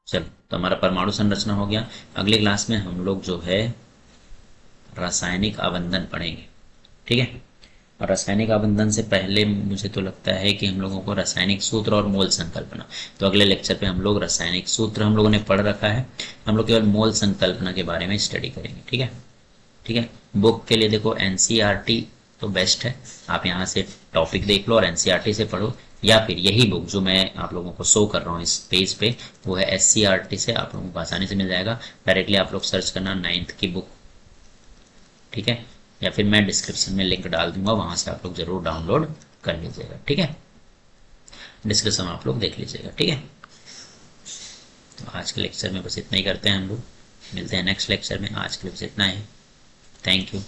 चलो, तो हमारा परमाणु संरचना हो गया। अगली क्लास में हम लोग जो है रासायनिक आबंधन पढ़ेंगे। ठीक है, और रासायनिक आबंधन से पहले मुझे तो लगता है कि हम लोगों को रासायनिक सूत्र और मोल संकल्पना, तो अगले लेक्चर पे हम लोग रासायनिक सूत्र हम लोगों ने पढ़ रखा है, हम लोग केवल मोल संकल्पना के बारे में स्टडी करेंगे। ठीक है, ठीक है, बुक के लिए देखो NCERT तो बेस्ट है, आप यहाँ से टॉपिक देख लो और NCERT से पढ़ो, या फिर यही बुक जो मैं आप लोगों को शो कर रहा हूँ इस पेज पे, वो है SCERT से, आप लोगों को आसानी से मिल जाएगा। डायरेक्टली आप लोग सर्च करना 9th की बुक। ठीक है, या फिर मैं डिस्क्रिप्शन में लिंक डाल दूंगा, वहां से आप लोग जरूर डाउनलोड कर लीजिएगा। ठीक है, डिस्क्रिप्शन आप लोग देख लीजिएगा। ठीक है, तो आज के लेक्चर में बस इतना ही करते हैं हम लोग, मिलते हैं नेक्स्ट लेक्चर में। आज के लिए बस इतना ही, थैंक यू।